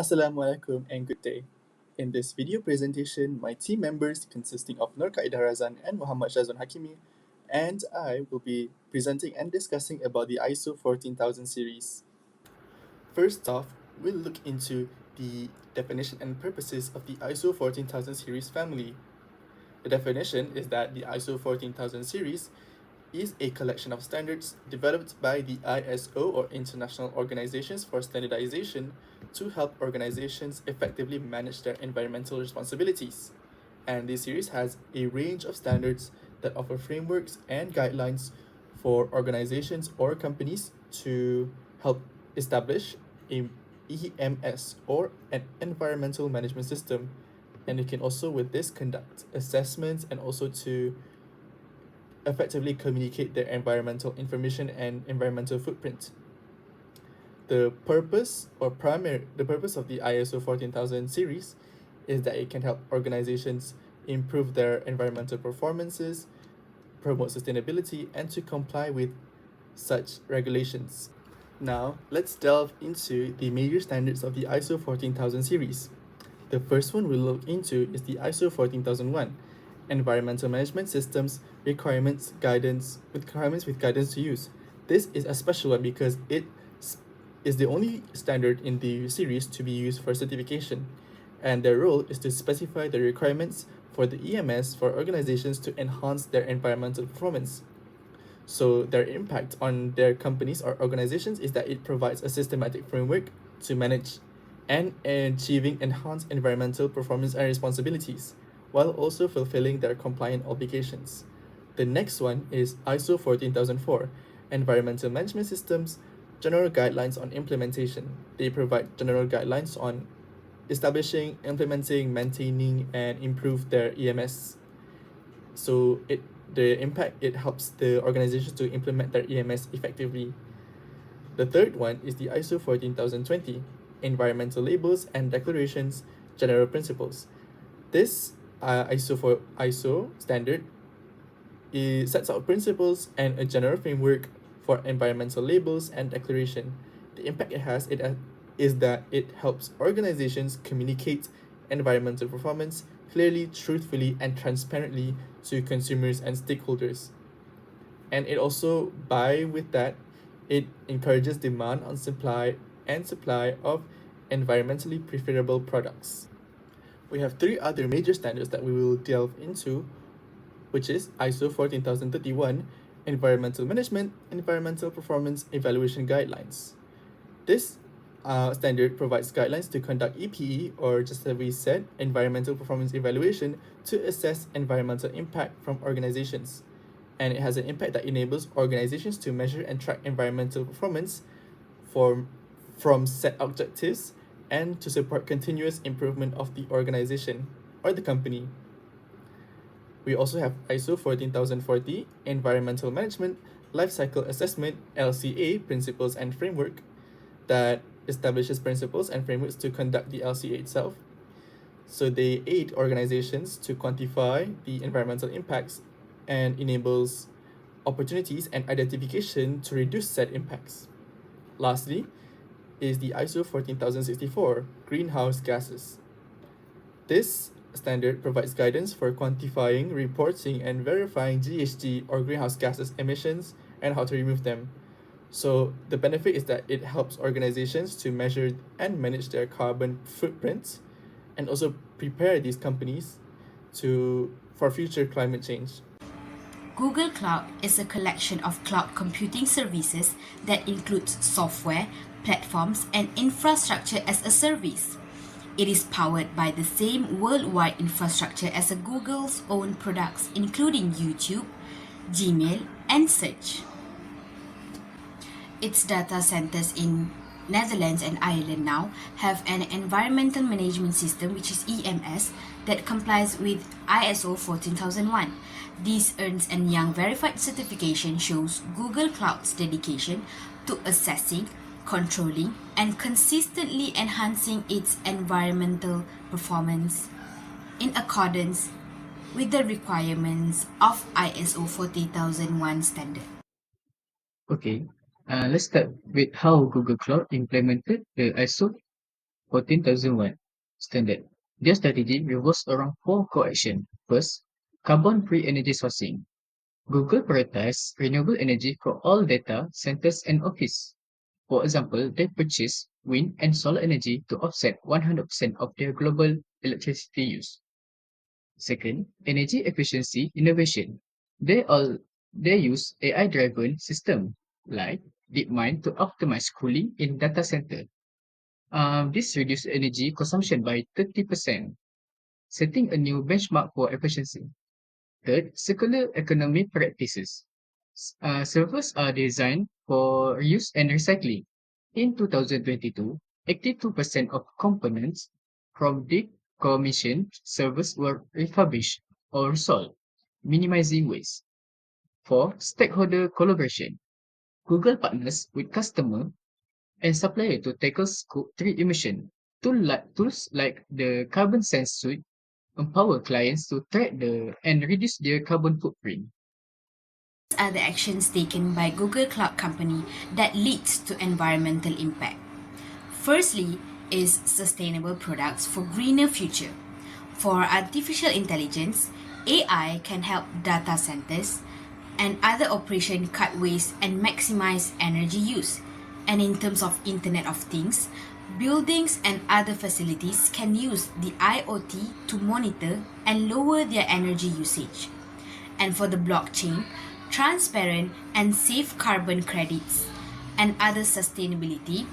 Assalamualaikum and good day. In this video presentation, my team members consisting of Nur QA'IDAH RAZAN and Muhammad SYAZWAN HAKIMI and I will be presenting and discussing about the ISO 14000 series. First off, we'll look into the definition and purposes of the ISO 14000 series family. The definition is that the ISO 14000 series is a collection of standards developed by the ISO or International Organizations for Standardization to help organizations effectively manage their environmental responsibilities. And this series has a range of standards that offer frameworks and guidelines for organizations or companies to help establish a EMS or an environmental management system. And you can also with this conduct assessments and also to effectively communicate their environmental information and environmental footprint. The purpose of the ISO 14000 series is that it can help organizations improve their environmental performances, promote sustainability, and to comply with such regulations. Now, let's delve into the major standards of the ISO 14000 series. The first one we'll look into is the ISO 14001, Environmental Management Systems requirements with guidance to use. This is a special one because it is the only standard in the series to be used for certification, and their role is to specify the requirements for the EMS for organizations to enhance their environmental performance. So their impact on their companies or organizations is that it provides a systematic framework to manage and achieving enhanced environmental performance and responsibilities, while also fulfilling their compliant obligations. The next one is ISO 14004, Environmental Management Systems, General Guidelines on Implementation. They provide general guidelines on establishing, implementing, maintaining, and improve their EMS. So it helps the organizations to implement their EMS effectively. The third one is the ISO 14020, Environmental Labels and Declarations, General Principles. This ISO standard sets out principles and a general framework for environmental labels and declaration. The impact it has is that it helps organizations communicate environmental performance clearly, truthfully, and transparently to consumers and stakeholders. And it also, it encourages demand on supply of environmentally preferable products. We have three other major standards that we will delve into, which is ISO 14031, Environmental Management, Environmental Performance Evaluation Guidelines. This standard provides guidelines to conduct EPE, or just as we said, Environmental Performance Evaluation, to assess environmental impact from organizations. And it has an impact that enables organizations to measure and track environmental performance from set objectives and to support continuous improvement of the organization or the company. We also have ISO 14040, Environmental Management Lifecycle Assessment, LCA, Principles and Framework, that establishes principles and frameworks to conduct the LCA itself. So they aid organizations to quantify the environmental impacts and enables opportunities and identification to reduce said impacts. Lastly is the ISO 14064, Greenhouse Gases. This standard provides guidance for quantifying, reporting, and verifying GHG or greenhouse gases emissions and how to remove them. So the benefit is that it helps organizations to measure and manage their carbon footprints and also prepare these companies for future climate change. Google Cloud is a collection of cloud computing services that includes software, platforms, and infrastructure as a service. It is powered by the same worldwide infrastructure as Google's own products, including YouTube, Gmail, and Search. Its data centers in Netherlands and Ireland now have an environmental management system, which is EMS, that complies with ISO 14001. This Ernst & Young verified certification shows Google Cloud's dedication to assessing, controlling, and consistently enhancing its environmental performance in accordance with the requirements of ISO 40001 standard. Okay, let's start with how Google Cloud implemented the ISO 14,001 standard. Their strategy revolves around four core actions. First, carbon-free energy sourcing. Google prioritizes renewable energy for all data centers and office. For example, they purchase wind and solar energy to offset 100% of their global electricity use. Second, energy efficiency innovation. They all they use AI-driven system like DeepMind to optimize cooling in data center. This reduces energy consumption by 30%, setting a new benchmark for efficiency. Third, circular economy practices. Servers are designed for reuse and recycling. In 2022, 82% of components from decommissioned servers were refurbished or resold, minimizing waste. Four, stakeholder collaboration. Google partners with customer and supplier to tackle Scope 3 emission. Tools like the Carbon Sense suite empower clients to track and reduce their carbon footprint. Are the actions taken by Google Cloud Company that leads to environmental impact. Firstly is sustainable products for greener future. For artificial intelligence, AI can help data centers and other operations cut waste and maximize energy use. And in terms of Internet of Things, buildings and other facilities can use the IoT to monitor and lower their energy usage. And for the blockchain, transparent and safe carbon credits and other sustainability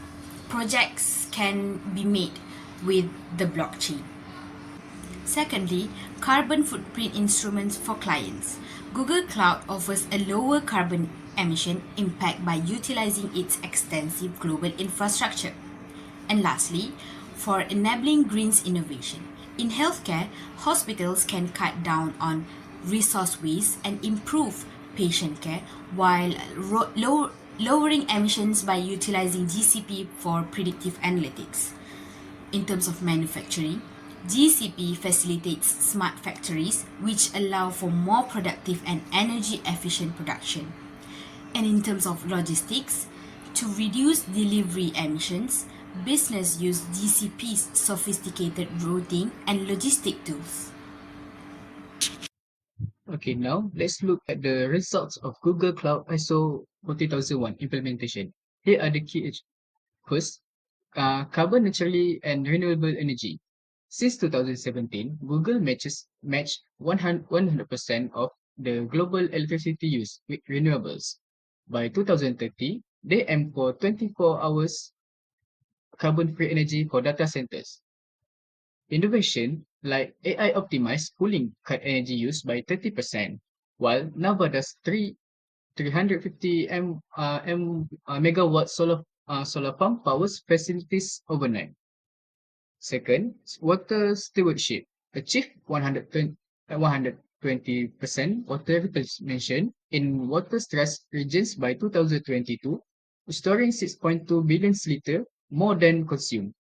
projects can be made with the blockchain. Secondly, carbon footprint instruments for clients. Google Cloud offers a lower carbon emission impact by utilizing its extensive global infrastructure. And lastly, for enabling greens innovation. In healthcare, hospitals can cut down on resource waste and improve patient care while lowering emissions by utilizing GCP for predictive analytics. In terms of manufacturing, GCP facilitates smart factories which allow for more productive and energy efficient production. And in terms of logistics, to reduce delivery emissions, business use GCP's sophisticated routing and logistic tools. Okay, now let's look at the results of Google Cloud ISO 40001 implementation. Here are the First, carbon neutrality and renewable energy. Since 2017, Google matched 100% of the global electricity use with renewables. By 2030, they aim for 24 hours carbon-free energy for data centers. Innovation like AI optimized cooling cut energy use by 30%, while Nevada's 350 megawatt solar farm powers facilities overnight. Second, water stewardship achieved 120% water reclamation in water-stressed regions by 2022, storing 6.2 billion liters more than consumed.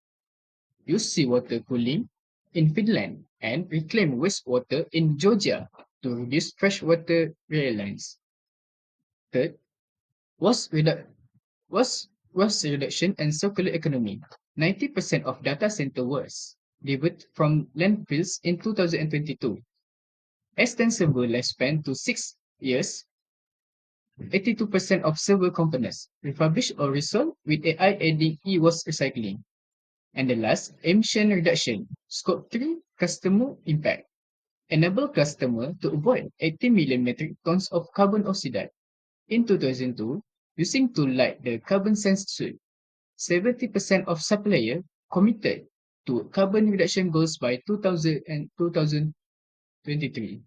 Use seawater cooling in Finland and reclaim wastewater in Georgia to reduce freshwater reliance. Third, was redu- was reduction and circular economy. 90% of data center was diverted from landfills in 2022. Extensible lifespan to 6 years. 82% of server components refurbished or resold with AI aiding e-waste recycling. And the last, emission reduction, Scope 3 customer impact. Enable customer to avoid 80 million metric tons of carbon oxide. In 2002, using tool like the Carbon Sense suite, 70% of suppliers committed to carbon reduction goals by 2023.